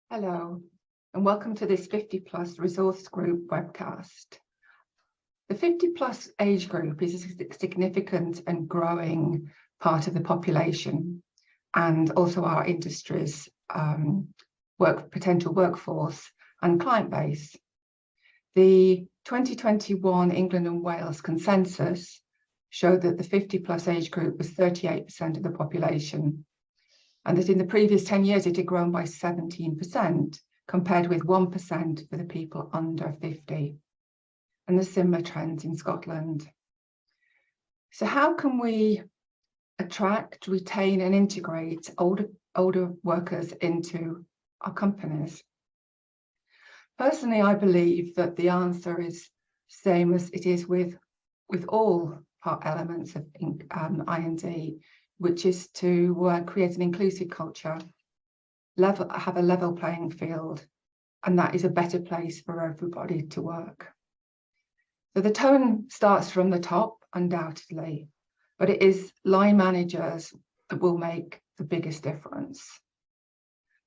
Hello, and welcome to this 50 Plus Resource Group webcast. The 50 plus age group is a significant and growing part of the population and also our industry's potential workforce and client base. The 2021 England and Wales consensus showed that the 50 plus age group was 38% of the population, and that in the previous 10 years it had grown by 17%, compared with 1% for the people under 50. And there's similar trends in Scotland. So how can we attract, retain and integrate older workers into our companies? Personally, I believe that the answer is same as it is with all elements of I&D, which is to create an inclusive culture, have a level playing field, and that is a better place for everybody to work. So the tone starts from the top, undoubtedly, but it is line managers that will make the biggest difference.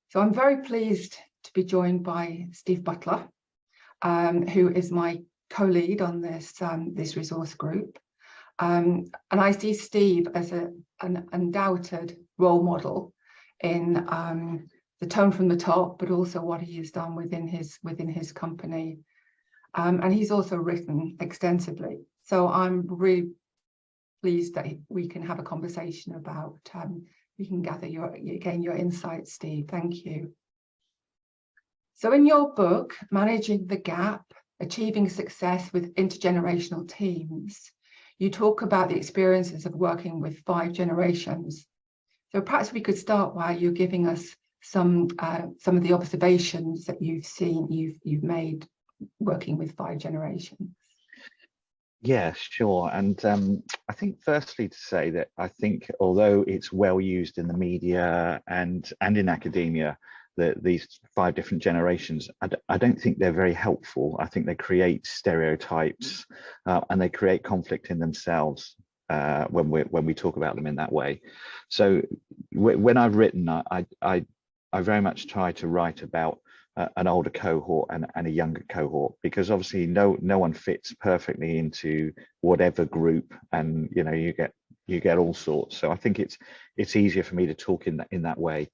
So I'm very pleased to be joined by Steve Butler, who is my co-lead on this resource group. And I see Steve as an undoubted role model in the tone from the top, but also what he has done within his company. And he's also written extensively. So I'm really pleased that we can have a conversation about, we can gather your insights, Steve. Thank you. So in your book, Managing the Gap, Achieving Success with Intergenerational Teams, you talk about the experiences of working with 5 generations. So perhaps we could start while you're giving us some of the observations that you've made working with 5 generations. Yeah, sure. And I think firstly to say that I think although it's well used in the media and in academia, that these 5 different generations, I don't think they're very helpful. I think they create stereotypes and they create conflict in themselves when we talk about them in that way. So when I've written, I very much try to write about an older cohort and a younger cohort, because obviously no one fits perfectly into whatever group, and you get all sorts. So I think it's easier for me to talk in that way.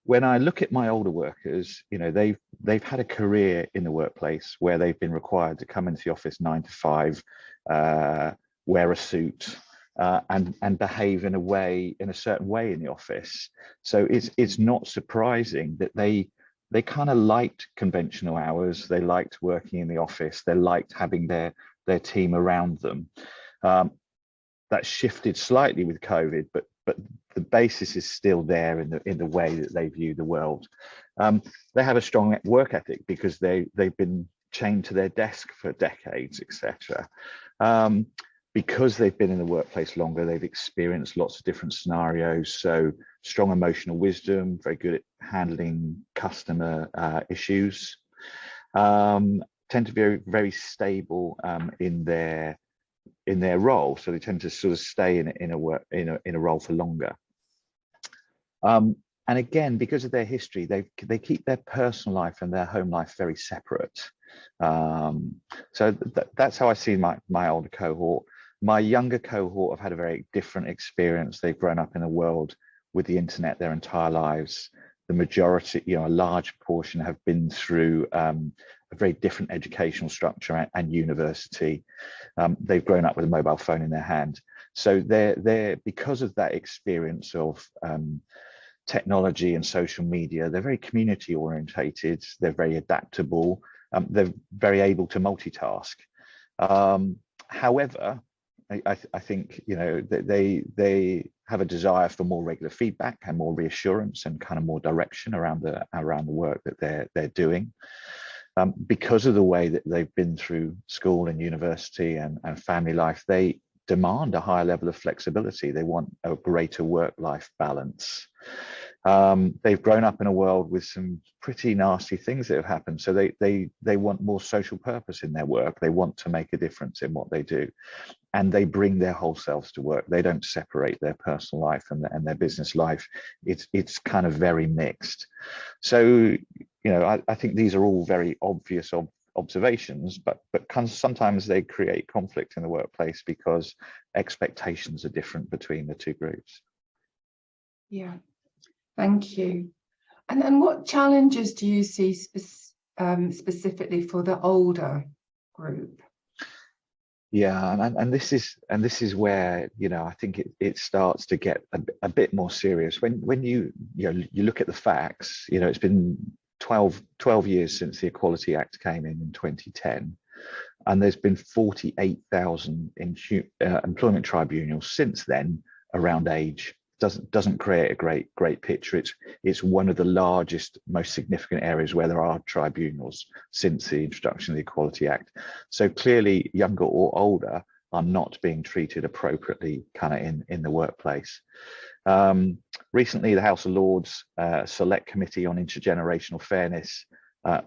When I look at my older workers, they've had a career in the workplace where they've been required to come into the office 9 to 5, wear a suit, and behave in a certain way in the office. So it's not surprising that they kind of liked conventional hours. They liked working in the office. They liked having their team around them. That shifted slightly with COVID, but the basis is still there in the way that they view the world. They have a strong work ethic because they've been chained to their desk for decades, etc. Because they've been in the workplace longer, they've experienced lots of different scenarios. So strong emotional wisdom, very good at handling customer issues, tend to be very stable in their role. So they tend to sort of stay in a role for longer. And again, because of their history, they keep their personal life and their home life very separate. So that's how I see my older cohort. My younger cohort have had a very different experience. They've grown up in a world with the internet their entire lives. The majority, a large portion, have been through a very different educational structure and university. They've grown up with a mobile phone in their hand. So they're because of that experience of technology and social media, they're very community orientated. They're very adaptable. They're very able to multitask. However, I think they have a desire for more regular feedback and more reassurance and kind of more direction around the work that they're doing. Because of the way that they've been through school and university and family life, they demand a higher level of flexibility. They want a greater work-life balance. They've grown up in a world with some pretty nasty things that have happened. So they want more social purpose in their work. They want to make a difference in what they do. And they bring their whole selves to work. They don't separate their personal life and their business life. It's kind of very mixed. So I think these are all very obvious observations, but sometimes they create conflict in the workplace because expectations are different between the two groups. Yeah, thank you. And then what challenges do you see specifically for the older group? Yeah, and this is where I think it starts to get a bit more serious when you look at the facts. It's been 12 years since the Equality Act came in 2010, and there's been 48,000 employment tribunals since then around age. Doesn't create a great picture. It's one of the largest, most significant areas where there are tribunals since the introduction of the Equality Act. So clearly, younger or older are not being treated appropriately kind of in the workplace. Recently, the House of Lords Select Committee on Intergenerational Fairness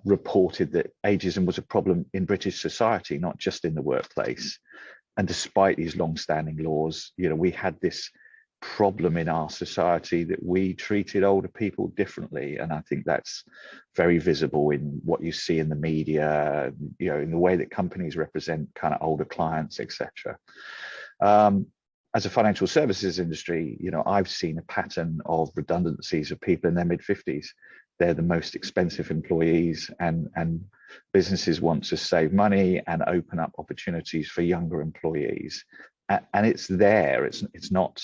reported that ageism was a problem in British society, not just in the workplace. And despite these long-standing laws, we had this problem in our society that we treated older people differently, and I think that's very visible in what you see in the media, in the way that companies represent kind of older clients, etc. As a financial services industry, I've seen a pattern of redundancies of people in their mid-50s. They're the most expensive employees, and businesses want to save money and open up opportunities for younger employees. And it's there. It's not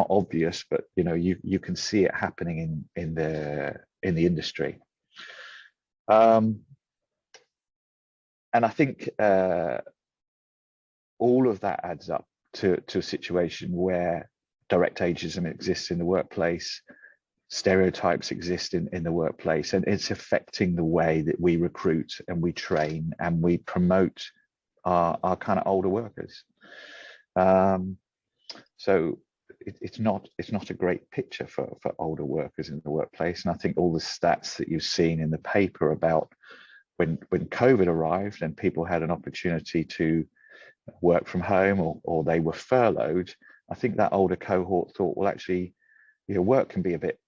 obvious, but you can see it happening in the industry. And I think all of that adds up to a situation where direct ageism exists in the workplace, stereotypes exist in the workplace, and it's affecting the way that we recruit and we train and we promote our kind of older workers. So it's not a great picture for older workers in the workplace. And I think all the stats that you've seen in the paper about when COVID arrived and people had an opportunity to work from home or they were furloughed, I think that older cohort thought, well, actually, work can be a bit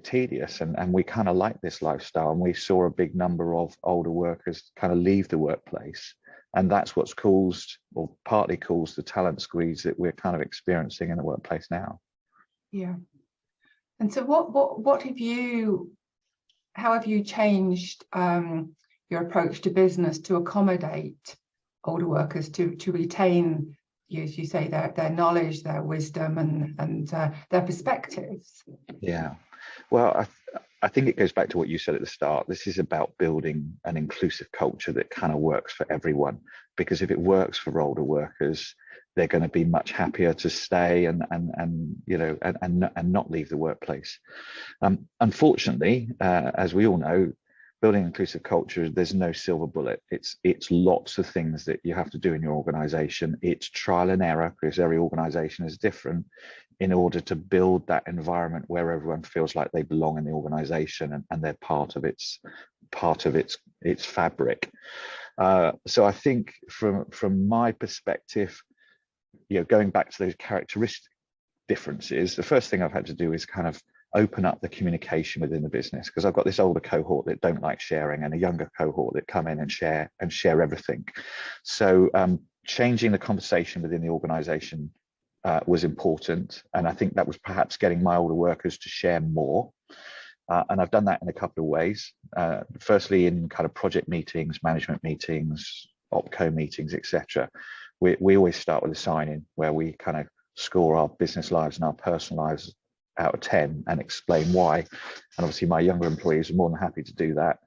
tedious, and we kind of like this lifestyle. And we saw a big number of older workers kind of leave the workplace. And that's what's caused, or partly caused, the talent squeeze that we're kind of experiencing in the workplace now. Yeah. And so how have you changed your approach to business to accommodate older workers, to retain, as you say, their knowledge, their wisdom, and their perspectives? Yeah. Well, I think it goes back to what you said at the start. This is about building an inclusive culture that kind of works for everyone, because if it works for older workers, they're going to be much happier to stay and not leave the workplace. Unfortunately, as we all know, building inclusive culture, there's no silver bullet. It's lots of things that you have to do in your organization. It's trial and error, because every organization is different, in order to build that environment where everyone feels like they belong in the organization and they're part of its fabric. So I think from my perspective, going back to those characteristic differences, the first thing I've had to do is kind of open up the communication within the business, because I've got this older cohort that don't like sharing and a younger cohort that come in and share everything. So changing the conversation within the organization was important, and I think that was perhaps getting my older workers to share more, and I've done that in a couple of ways. Firstly, in kind of project meetings, management meetings, opco meetings, etc. We always start with a sign-in where we kind of score our business lives and our personal lives out of 10 and explain why. And obviously my younger employees are more than happy to do that,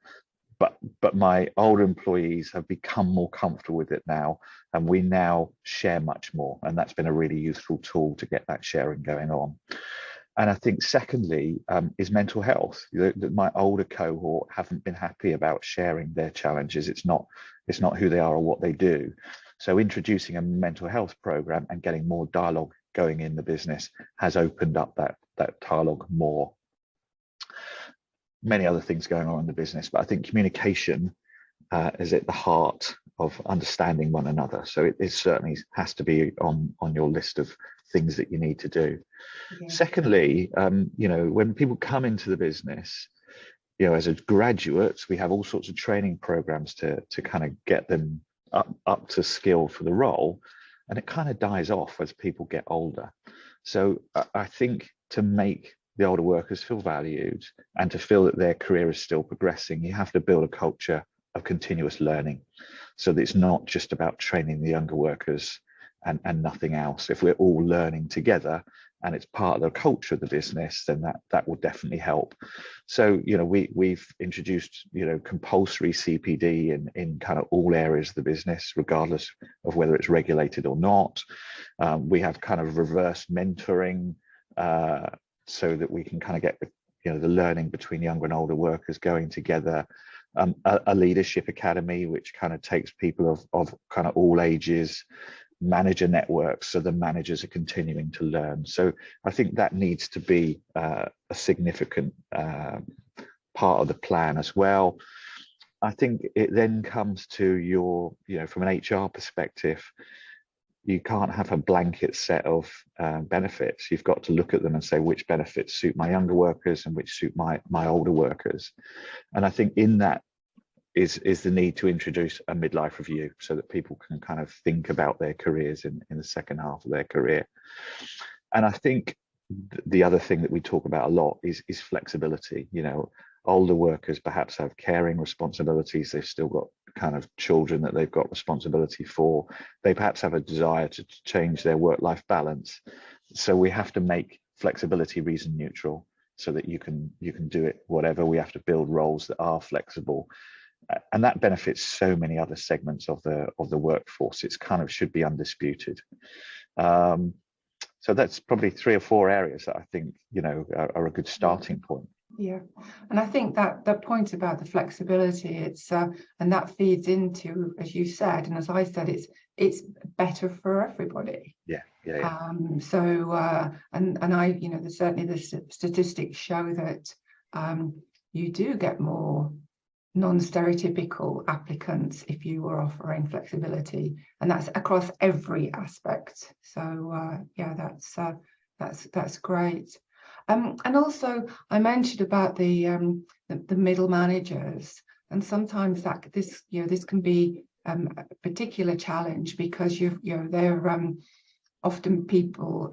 but my older employees have become more comfortable with it now, and we now share much more, and that's been a really useful tool to get that sharing going on. And I think secondly is mental health. My older cohort haven't been happy about sharing their challenges. It's not who they are or what they do. So introducing a mental health program and getting more dialogue going in the business has opened up that dialogue more. Many other things going on in the business, but I think communication is at the heart of understanding one another. So it certainly has to be on your list of things that you need to do. Yeah. Secondly, when people come into the business, as a graduates, we have all sorts of training programs to kind of get them up to skill for the role, and it kind of dies off as people get older. So I think to make the older workers feel valued and to feel that their career is still progressing, you have to build a culture of continuous learning, so that it's not just about training the younger workers and nothing else. If we're all learning together and it's part of the culture of the business, then that will definitely help. So, we've introduced, compulsory CPD in kind of all areas of the business, regardless of whether it's regulated or not. We have kind of reverse mentoring, so that we can kind of get the learning between younger and older workers going together. A leadership academy, which kind of takes people of kind of all ages, manager networks, so the managers are continuing to learn. So I think that needs to be a significant part of the plan as well. I think it then comes to from an HR perspective, you can't have a blanket set of benefits. You've got to look at them and say, which benefits suit my younger workers and which suit my older workers. And I think in that is the need to introduce a midlife review, so that people can kind of think about their careers in the second half of their career. And I think the other thing that we talk about a lot is flexibility. Older workers perhaps have caring responsibilities. They've still got kind of children that they've got responsibility for. They perhaps have a desire to change their work-life balance. So we have to make flexibility reason neutral, so that you can do it whatever. We have to build roles that are flexible, and that benefits so many other segments of the workforce. It's kind of should be undisputed. So that's probably 3 or 4 areas that I think are a good starting point. Yeah, and I think that the point about the flexibility, it's and that feeds into, as you said, and as I said, it's better for everybody. Yeah. So and I, certainly the statistics show that you do get more non-stereotypical applicants if you were offering flexibility, and that's across every aspect. So yeah, that's great. And also I mentioned about the middle managers, and sometimes this can be a particular challenge, because they're often people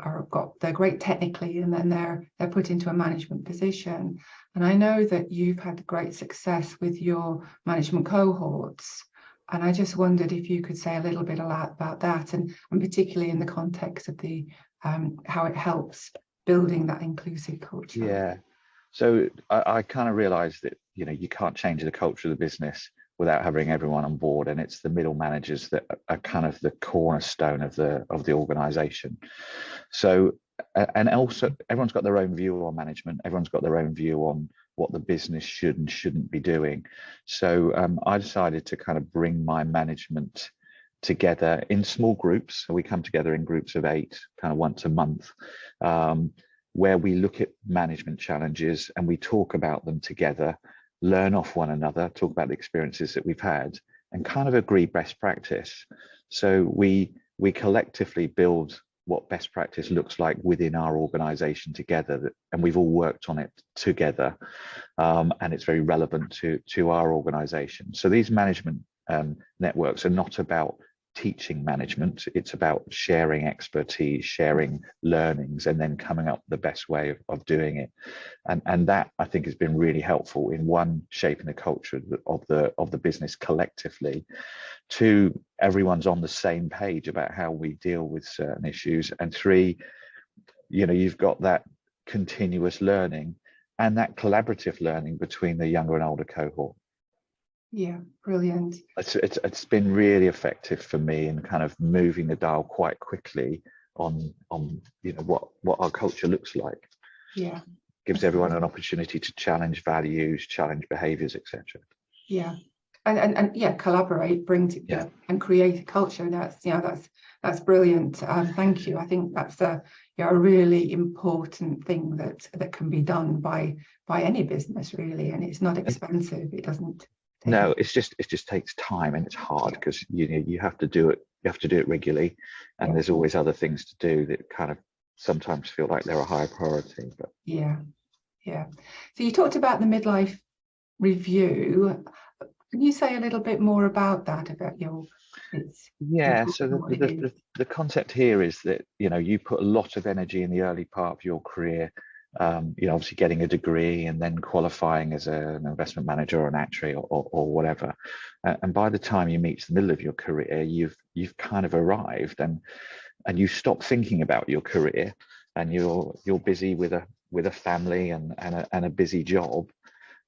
they're great technically, and then they're put into a management position. And I know that you've had great success with your management cohorts, and I just wondered if you could say a little bit about that, and particularly in the context of the how it helps building that inclusive culture. Yeah. So I kind of realized that you can't change the culture of the business without having everyone on board, and it's the middle managers that are kind of the cornerstone of the organization. So and also everyone's got their own view on management. Everyone's got their own view on what the business should and shouldn't be doing. So I decided to kind of bring my management together in small groups. So we come together in groups of 8, kind of once a month, where we look at management challenges and we talk about them together, learn off one another, talk about the experiences that we've had, and kind of agree best practice. So we collectively build what best practice looks like within our organization together, and we've all worked on it together, and it's very relevant to our organization. So these management networks are not about teaching management, it's about sharing expertise, sharing learnings, and then coming up with the best way of doing it. And that, I think, has been really helpful in, 1, shaping the culture of the business collectively, 2, everyone's on the same page about how we deal with certain issues, and 3, you've got that continuous learning and that collaborative learning between the younger and older cohort. Yeah, brilliant. It's been really effective for me in kind of moving the dial quite quickly on what our culture looks like. Yeah, gives everyone an opportunity to challenge values, challenge behaviors, etc. Yeah, and yeah, collaborate, bring together, and create a culture. That's brilliant. Thank you. I think that's a really important thing that can be done by any business, really, and it's not expensive. It doesn't. No, it just takes time, and it's hard because you have to do it. You have to do it regularly, and there's always other things to do that kind of sometimes feel like they're a higher priority. But yeah. So you talked about the midlife review. Can you say a little bit more about that, about Yeah, so what it is? the concept here is that, you put a lot of energy in the early part of your career, obviously getting a degree and then qualifying as an investment manager or an actuary or whatever. And by the time you reach the middle of your career, you've kind of arrived, and you stop thinking about your career, and you're busy with a family and a busy job,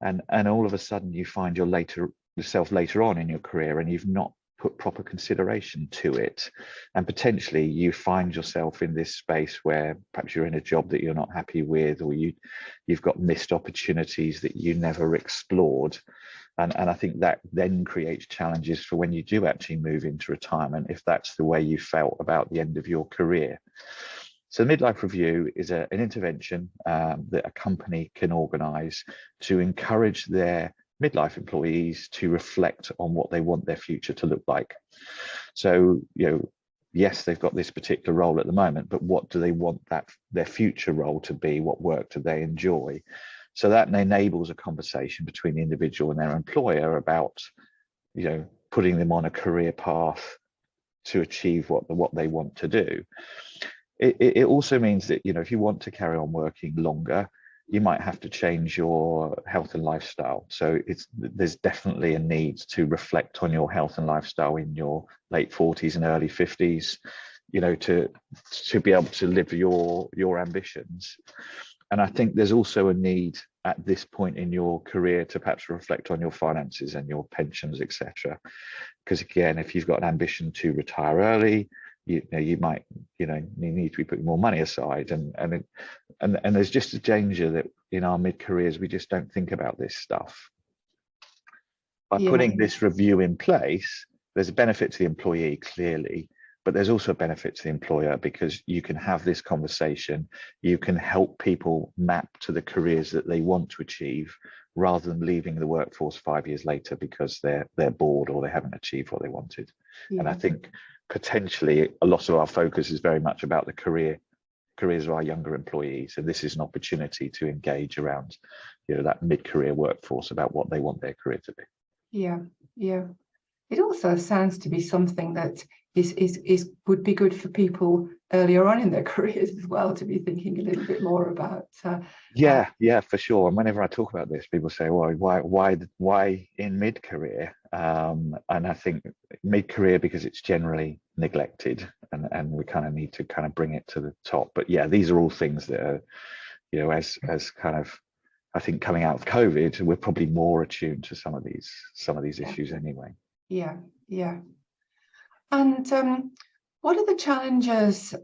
and all of a sudden you find yourself later on in your career, and you've not put proper consideration to it, and potentially you find yourself in this space where perhaps you're in a job that you're not happy with, or you've got missed opportunities that you never explored, and I think that then creates challenges for when you do actually move into retirement, if that's the way you felt about the end of your career. So the midlife review is an intervention that a company can organise to encourage their midlife employees to reflect on what they want their future to look like. So, yes, they've got this particular role at the moment, but what do they want their future role to be? What work do they enjoy? So that enables a conversation between the individual and their employer about, putting them on a career path to achieve what they want to do. It also means that, if you want to carry on working longer, you might have to change your health and lifestyle. So there's definitely a need to reflect on your health and lifestyle in your late 40s and early 50s, to be able to live your ambitions. And I think there's also a need at this point in your career to perhaps reflect on your finances and your pensions, etc. Because again, if you've got an ambition to retire early, you might you need to be putting more money aside, and there's just a danger that in our mid-careers we just don't think about this stuff. By putting this review in place, there's a benefit to the employee, clearly, but there's also a benefit to the employer, because you can have this conversation, you can help people map to the careers that they want to achieve, rather than leaving the workforce 5 years later because they're bored or they haven't achieved what they wanted. And I think potentially a lot of our focus is very much about the careers of our younger employees, and this is an opportunity to engage around that mid-career workforce about what they want their career to be. Yeah. It also sounds to be something that would be good for people earlier on in their careers as well, to be thinking a little bit more about. Yeah, for sure. And whenever I talk about this, people say, "Well, why in mid-career?" And I think mid-career because it's generally neglected, and we kind of need to kind of bring it to the top. But yeah, these are all things that are, as kind of, I think, coming out of COVID, we're probably more attuned to some of these issues anyway. Yeah. And what are the challenges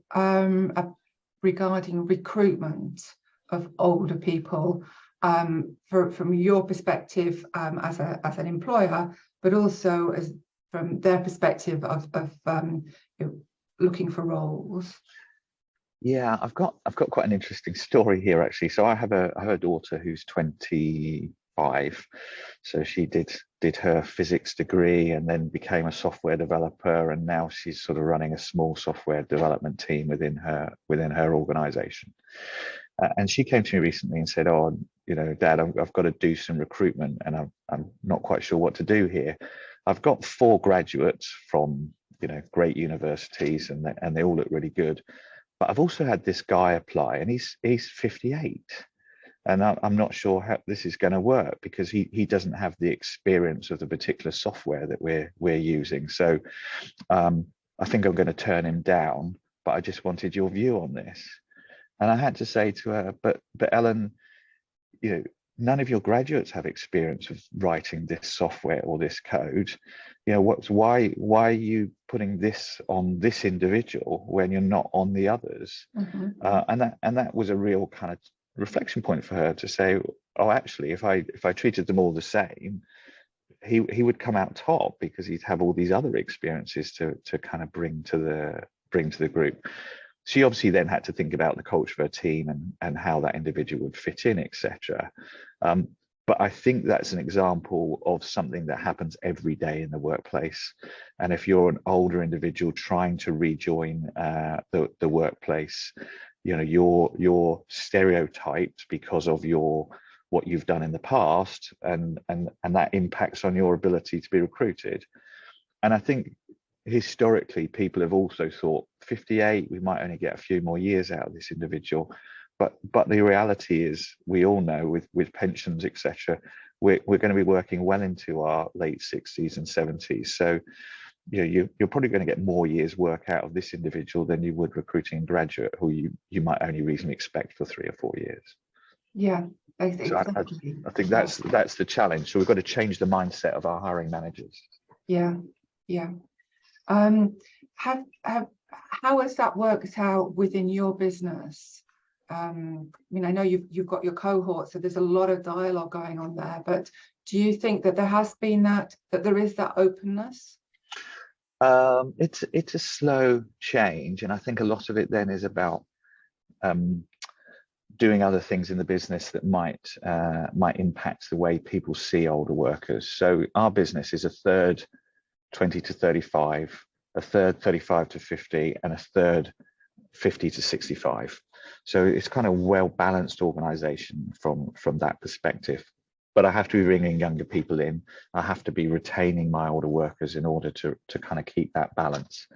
regarding recruitment of older people, from your perspective as an employer, but also from their perspective of looking for roles? Yeah, I've got quite an interesting story here, actually. So I have a daughter who's 25. So she did her physics degree and then became a software developer, and now she's sort of running a small software development team within her organization. And she came to me recently and said, "Oh, Dad, I've got to do some recruitment, and I'm not quite sure what to do here. I've got 4 graduates from great universities, and they all look really good. But I've also had this guy apply, and he's 58, and I'm not sure how this is going to work, because he doesn't have the experience of the particular software that we're using. So I think I'm going to turn him down. But I just wanted your view on this." And I had to say to her, "But Ellen, none of your graduates have experience of writing this software or this code. Why are you putting this on this individual when you're not on the others?" And that was a real kind of reflection point for her, to say, "Oh, actually, if I treated them all the same, he would come out top, because he'd have all these other experiences to kind of bring to the group." She obviously then had to think about the culture of her team and how that individual would fit in, etc. But I think that's an example of something that happens every day in the workplace. And if you're an older individual trying to rejoin the workplace, you're stereotyped because of your what you've done in the past, and that impacts on your ability to be recruited. And I think historically people have also thought 58, we might only get a few more years out of this individual. But the reality is, we all know with pensions, etc., we're going to be working well into our late 60s and 70s. So you're probably going to get more years work out of this individual than you would recruiting a graduate who you might only reasonably expect for 3 or 4 years. Yeah, exactly. So I think that's the challenge. So we've got to change the mindset of our hiring managers. Yeah. How has that worked out within your business? I mean, I know you've got your cohort, so there's a lot of dialogue going on there, but do you think that there has been that there is that openness? It's a slow change, and I think a lot of it then is about doing other things in the business that might impact the way people see older workers. So our business is a third 20 to 35, a third 35 to 50, and a third 50 to 65. So it's kind of well-balanced organization from that perspective. But I have to be bringing younger people in. I have to be retaining my older workers in order to kind of keep that balance.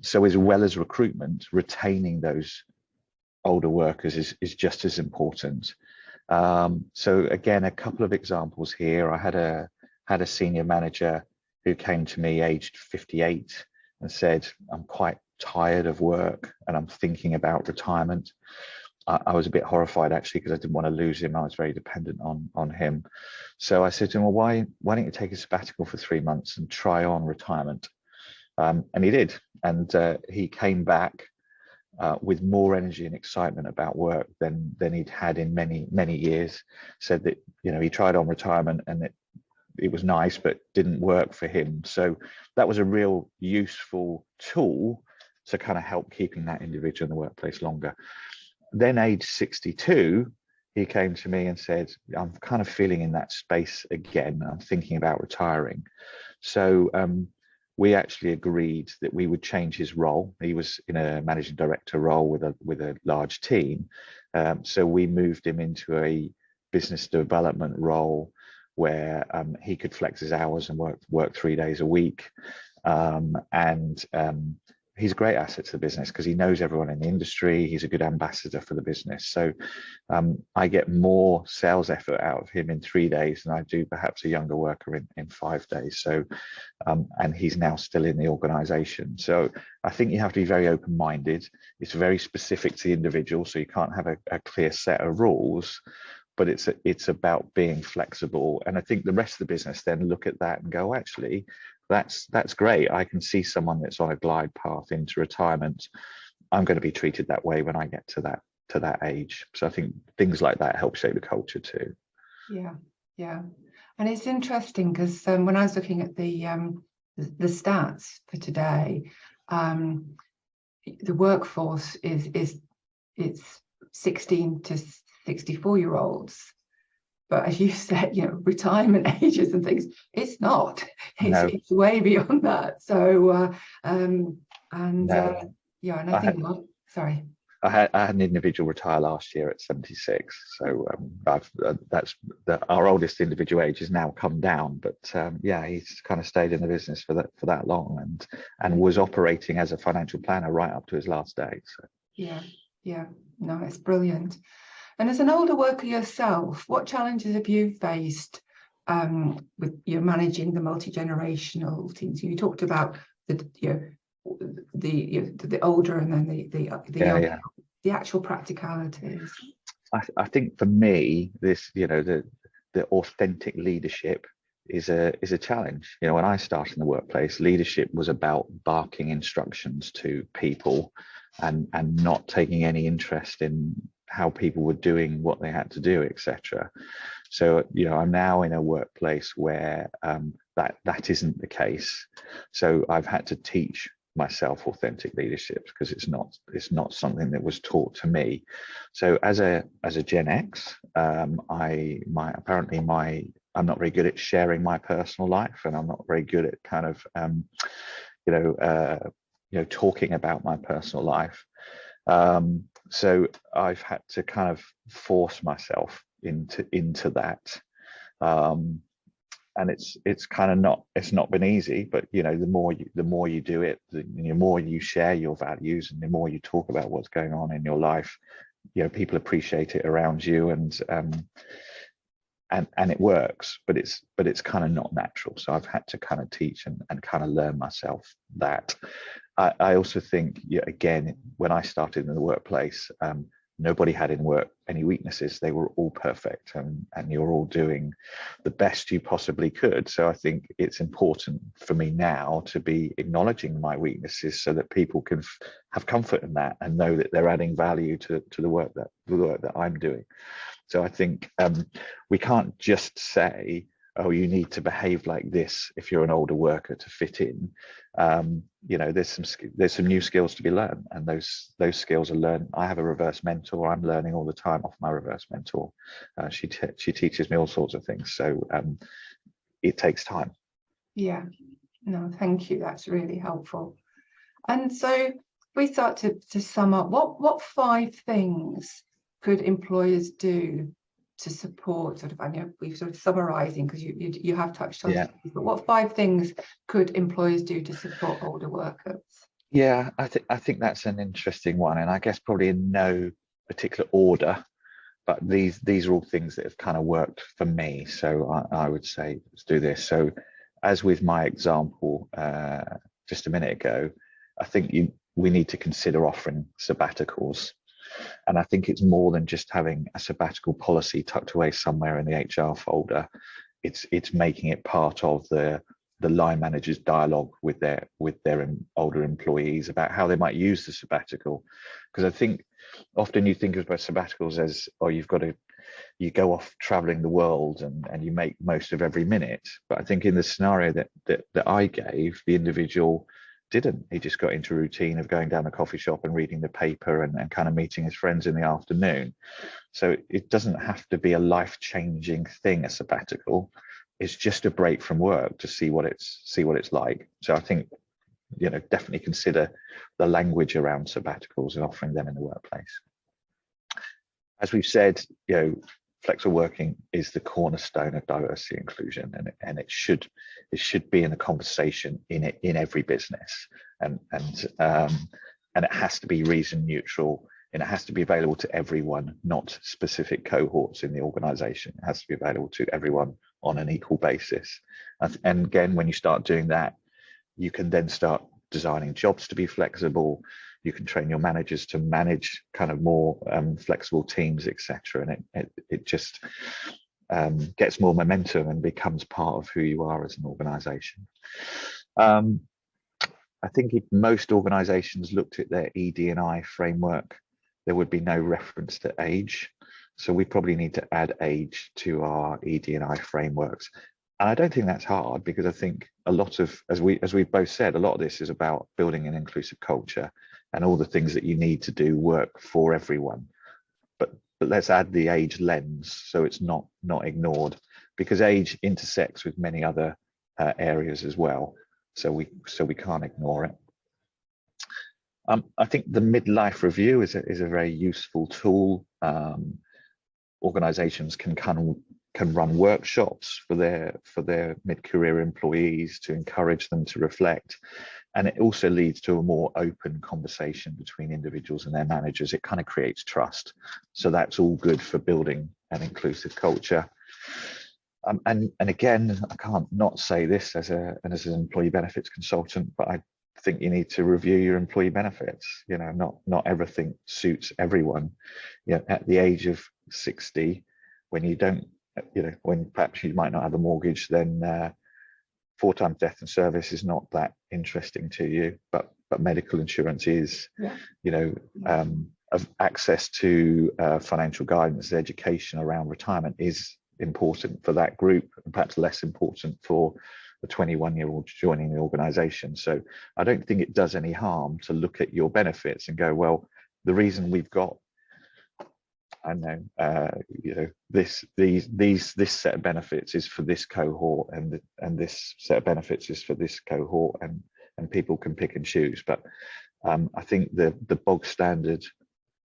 So as well as recruitment, retaining those older workers is just as important. So again, a couple of examples here. I had a senior manager who came to me aged 58 and said, I'm quite tired of work and I'm thinking about retirement. I was a bit horrified actually, because I didn't want to lose him. I was very dependent on him. So I said to him, well, why don't you take a sabbatical for 3 months and try on retirement? And he did. And he came back with more energy and excitement about work than he'd had in many years. Said that, he tried on retirement and it was nice, but didn't work for him. So that was a real useful tool to kind of help keeping that individual in the workplace longer. Then age 62, he came to me and said, I'm kind of feeling in that space again. I'm thinking about retiring. So we actually agreed that we would change his role. He was in a managing director role with a large team. So we moved him into a business development role where he could flex his hours and work 3 days a week. He's a great asset to the business because he knows everyone in the industry. He's a good ambassador for the business. So I get more sales effort out of him in 3 days than I do perhaps a younger worker in 5 days. So, and he's now still in the organization. So I think you have to be very open-minded. It's very specific to the individual, so you can't have a clear set of rules, but it's about being flexible. And I think the rest of the business then look at that and go, actually, that's great. I can see someone that's on a glide path into retirement. I'm going to be treated that way when I get to that age. So I think things like that help shape the culture too. Yeah. And it's interesting because when I was looking at the stats for today, the workforce is 16 to 64-year-olds. But as you said, retirement ages and things, it's not. It's way beyond that. So, and I think, sorry. I had an individual retire last year at 76. So our oldest individual age has now come down. But he's kind of stayed in the business for that long and was operating as a financial planner right up to his last day. So. Yeah. No, it's brilliant. And as an older worker yourself, what challenges have you faced with managing the multi-generational teams? You talked about the older and then the younger, the actual practicalities. I think for me, this the authentic leadership is a challenge. When I started in the workplace, leadership was about barking instructions to people and not taking any interest in how people were doing what they had to do, etc. So I'm now in a workplace where that isn't the case. So I've had to teach myself authentic leadership because it's not something that was taught to me. So as a Gen X, I'm not very good at sharing my personal life, and I'm not very good at kind of talking about my personal life. So I've had to kind of force myself into that. And it's kind of not been easy, but you know, the more you do it, the more you share your values, and the more you talk about what's going on in your life, you know, people appreciate it around you, and it works, but it's kind of not natural. So I've had to kind of teach and kind of learn myself that. I also think, yeah, again, when I started in the workplace, nobody had in work any weaknesses. They were all perfect, and you're all doing the best you possibly could. So I think it's important for me now to be acknowledging my weaknesses, so that people can have comfort in that and know that they're adding value to the work that I'm doing. So I think we can't just say, oh, you need to behave like this if you're an older worker to fit in. You know, there's some new skills to be learned, and those skills are learned. I have a reverse mentor. I'm learning all the time off my reverse mentor. She teaches me all sorts of things. So it takes time. Yeah, no, thank you. That's really helpful. And so we start to sum up, what 5 things could employers do to support, sort of, I know we've sort of summarizing, because you have touched on things, but what 5 things could employers do to support older workers? Yeah, I think that's an interesting one, and I guess probably in no particular order, but these are all things that have kind of worked for me. So I would say, let's do this. So as with my example just a minute ago, I think we need to consider offering sabbaticals. And I think it's more than just having a sabbatical policy tucked away somewhere in the HR folder. It's making it part of the line manager's dialogue with their older employees about how they might use the sabbatical. Because I think often you think about sabbaticals as, oh, you go off traveling the world and you make most of every minute. But I think in the scenario that I gave, the individual didn't. He just got into a routine of going down the coffee shop and reading the paper and kind of meeting his friends in the afternoon. So it doesn't have to be a life-changing thing, a sabbatical. It's just a break from work to see what it's like. So I think, you know, definitely consider the language around sabbaticals and offering them in the workplace. As we've said, you know, flexible working is the cornerstone of diversity and inclusion, and it should be in the conversation in every business, and it has to be reason neutral, and it has to be available to everyone, not specific cohorts in the organization. It has to be available to everyone on an equal basis. And again, when you start doing that, you can then start designing jobs to be flexible. You can train your managers to manage kind of more flexible teams, etc. And it just gets more momentum and becomes part of who you are as an organization. I think if most organizations looked at their ED&I framework, there would be no reference to age. So we probably need to add age to our ED&I frameworks. And I don't think that's hard, because I think a lot of, as we've both said, a lot of this is about building an inclusive culture, and all the things that you need to do work for everyone. But let's add the age lens, so it's not ignored, because age intersects with many other areas as well. So we can't ignore it. I think the midlife review is a very useful tool. Organizations can run workshops for their mid-career employees to encourage them to reflect, and it also leads to a more open conversation between individuals and their managers. It kind of creates trust, so that's all good for building an inclusive culture. And again, I can't not say this as an employee benefits consultant, but I think you need to review your employee benefits. You know, not everything suits everyone. You know, at the age of 60, when you don't, you know, when perhaps you might not have a mortgage, then 4 times death and service is not that interesting to you, but medical insurance is. Yeah. You know, of access to financial guidance, education around retirement is important for that group, and perhaps less important for the 21-year-old joining the organization. So I don't think it does any harm to look at your benefits and go, well, the reason we've got, I know, you know, this set of benefits is for this cohort, and this set of benefits is for this cohort, and people can pick and choose. But I think the bog standard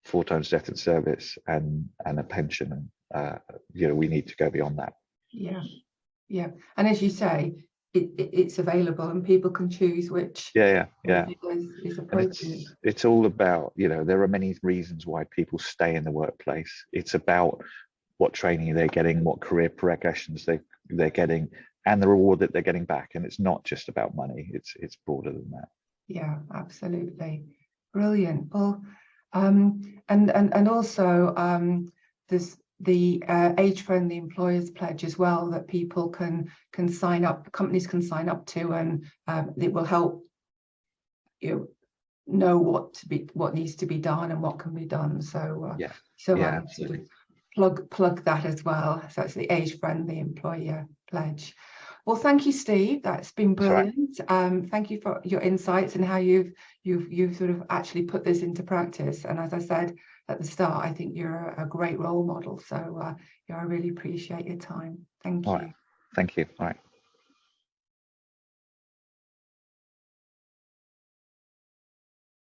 4 times death and service and a pension we need to go beyond that. Yeah, yeah. And as you say, it's available and people can choose which Yeah. is appropriate. And it's all about, there are many reasons why people stay in the workplace. It's about what training they're getting, what career progressions they're getting, and the reward that they're getting back. And it's not just about money. It's broader than that. Yeah, absolutely. Brilliant. Well, and also there's the age-friendly employers pledge as well, that people can sign up, companies can sign up to, and it will help know what needs to be done and what can be done. So sort of plug that as well. So it's the age-friendly employer pledge. Well, thank you, Steve. That's been brilliant. Thank you for your insights and how you've sort of actually put this into practice. And as I said at the start, I think you're a great role model. So I really appreciate your time. Thank you. All right. Thank you. All right.